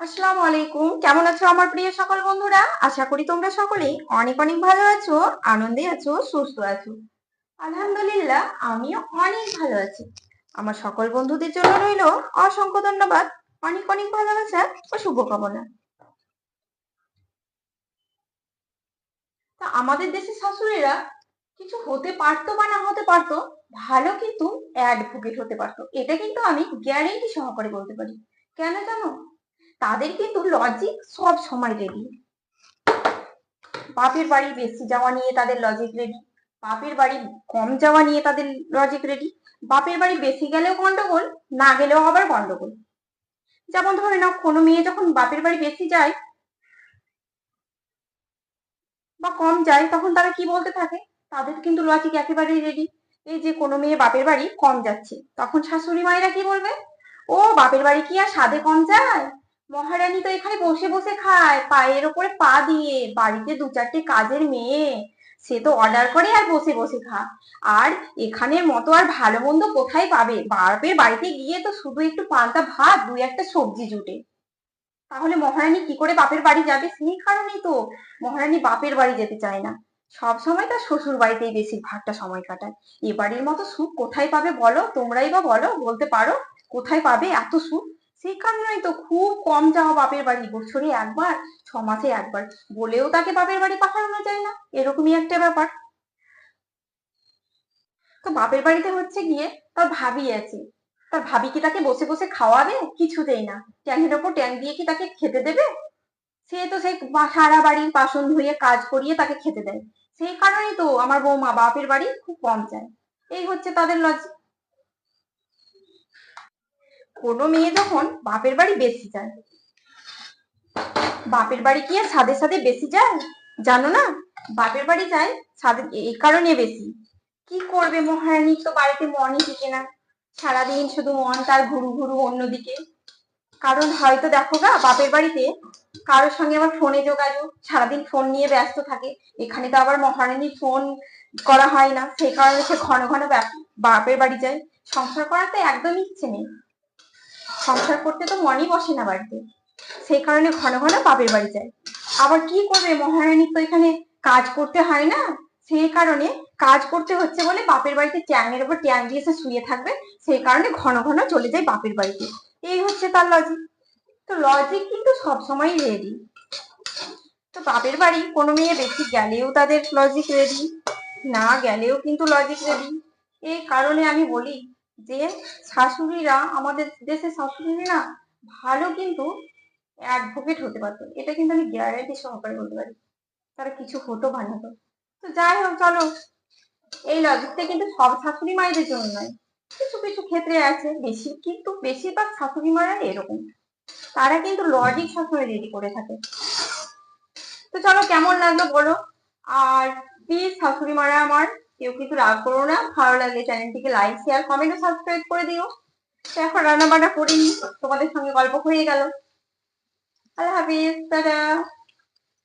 আসসালামু আলাইকুম। কেমন আছো আমার প্রিয় সকল বন্ধুরা? আশা করি তোমরা সকলেই অনেক অনেক ভালো আছো, আনন্দে আছো, সুস্থ আছো। আলহামদুলিল্লাহ আমিও অনেক ভালো আছি। আমার সকল বন্ধুদের জন্য রইল অসংখ্য ধন্যবাদ, অনেক অনেক ভালোবাসা ও শুভকামনা। তা আমাদের দেশের শাশুড়িরা কিছু হতে পারতো বা না হতে পারতো, ভালো কিন্তু অ্যাডভোকেট হতে পারতো। এটা কিন্তু আমি গ্যারেন্টি সহকারে বলতে পারি। কেন জানো? তাদের কিন্তু লজিক সব সময় রেডি। বাপের বাড়ি বেশি যাওয়া নিয়ে তাদের লজিক রেডি, বাপের বাড়ি কম যাওয়া নিয়ে তাদের লজিক রেডি, বাপের বাড়ি বেশি গেলেও গন্ডগোল, না গেলেও আবার গন্ডগোল। যেমন ধরে নাও, কোনো মেয়ে যখন বাপের বাড়ি বেশি যায় বা কম যায়, তখন তারা কি বলতে থাকে? তাদের কিন্তু লজিক একেবারেই রেডি। এই যে কোনো মেয়ে বাপের বাড়ি কম যাচ্ছে, তখন শাশুড়ি মায়েরা কি বলবে? ও বাপের বাড়ি কি আর স্বাদে কম যায়? মহারানী তো এখানে বসে বসে খায় পায়ের ওপরে পা দিয়ে, বাড়িতে দু চারটে কাজের মেয়ে, সে তো অর্ডার করে আর বসে বসে খা। আর এখানের মতো আর ভালো মন্দ কোথায় পাবে? বাপের বাড়িতে গিয়ে তো শুধু একটু পান্তা ভাত, দুই একটা সবজি জুটে। তাহলে মহারানী কি করে বাপের বাড়ি যাবে? সেই কারণেই তো মহারানী বাপের বাড়ি যেতে চায় না। সব সময় তার শ্বশুর বাড়িতেই বেশিরভাগটা সময় কাটায়। এ বাড়ির মতো সুখ কোথায় পাবে বলো? তোমরাই বা বলো, বলতে পারো কোথায় পাবে এত সুখ? সেই কারণেই তো খুব কম যাওয়া বাপের বাড়ি, বছরে একবার, 6 মাসে একবার, বলেও তাকে বাপের বাড়ি পাঠানো যায় না, এরকমই একটা ব্যাপার। তো বাপের বাড়িতে হচ্ছে গিয়ে তার ভাবি আছে। তার ভাবি কি তাকে বসে বসে খাওয়াবে? কিছুতেই না। ট্যাংের ওপর ট্যাং দিয়ে কি তাকে খেতে দেবে? সে তো সেই সারা বাড়ির বাসন ধুয়ে কাজ করিয়ে তাকে খেতে দেয়। সেই কারণেই তো আমার বৌমা বাপের বাড়ি খুব কম যায়। এই হচ্ছে তাদের লজিক। কোনো মেয়ে যখন বাপের বাড়ি বেশি যায়, বাপের বাড়ি কি আর সাদে সাদে বেশি যায়? জানো না? বাপের বাড়ি যায় সাদে এই কারণে বেশি। কি করবে, মহারানীর তো বাড়িতে মনই টিকে না। সারাদিন শুধু মন তার ঘুরু ঘুরু অন্যদিকে। কারণ হয়তো দেখো গা, বাপের বাড়িতে কারোর সঙ্গে আবার ফোনে যোগাযোগ, সারাদিন ফোন নিয়ে ব্যস্ত থাকে। এখানে তো আবার মহারানীর ফোন করা হয় না, সেই কারণে সে ঘন ঘন বাপের বাড়ি যায়। সংসার করার তো একদমই ইচ্ছে নেই, সংসার করতে তো মনই বসে না বাড়িতে। সেই কারণে ঘন ঘন বাপের বাড়ি যায়। আবার কি করবে, মহারানীর তো এখানে কাজ করতে হয় না, সেই কারণে কাজ করতে হচ্ছে বলে বাপের বাড়িতে ট্যাংের উপর ট্যাং দিয়ে সে শুয়ে থাকবে। সেই কারণে ঘন ঘন চলে যায় বাপের বাড়িতে। এই হচ্ছে তার লজিক। তো লজিক কিন্তু সবসময় রেডি। তো বাপের বাড়ি কোনো মেয়ে বেশি গেলেও তাদের লজিক রেডি, না গেলেও কিন্তু লজিক রেডি। এই কারণে আমি বলি যে শাশুড়িরা, আমাদের দেশের শাশুড়িরা ভালো কিন্তু অ্যাডভোকেট হতে পারতো। এটা কিন্তু আমি গ্যারান্টি সহকারে বলতে পারি। তারা কিছু হতো বা না হতো। তো যাই হোক, চলো, এই লজিকটা কিন্তু সব শাশুড়ি মায়েদের জন্য নয়, কিছু কিছু ক্ষেত্রে আছে। বেশি কিন্তু বেশিরভাগ শাশুড়ি মায়েরা এরকম, তারা কিন্তু লজিক সবসময় রেডি করে থাকে। তো চলো, কেমন লাগলো বলো। আর প্লিজ শাশুড়ি মারা আমার, কেউ কিন্তু রাগ করো না, ভালো লাগলে চ্যানেলটিকে লাইক শেয়ার কমেন্ট ও সাবস্ক্রাইব করে দিও। তো এখন রান্না বান্না করিনি, তোমাদের সঙ্গে গল্প হয়ে গেল। আল্লাহ হাফিজ, টাটা।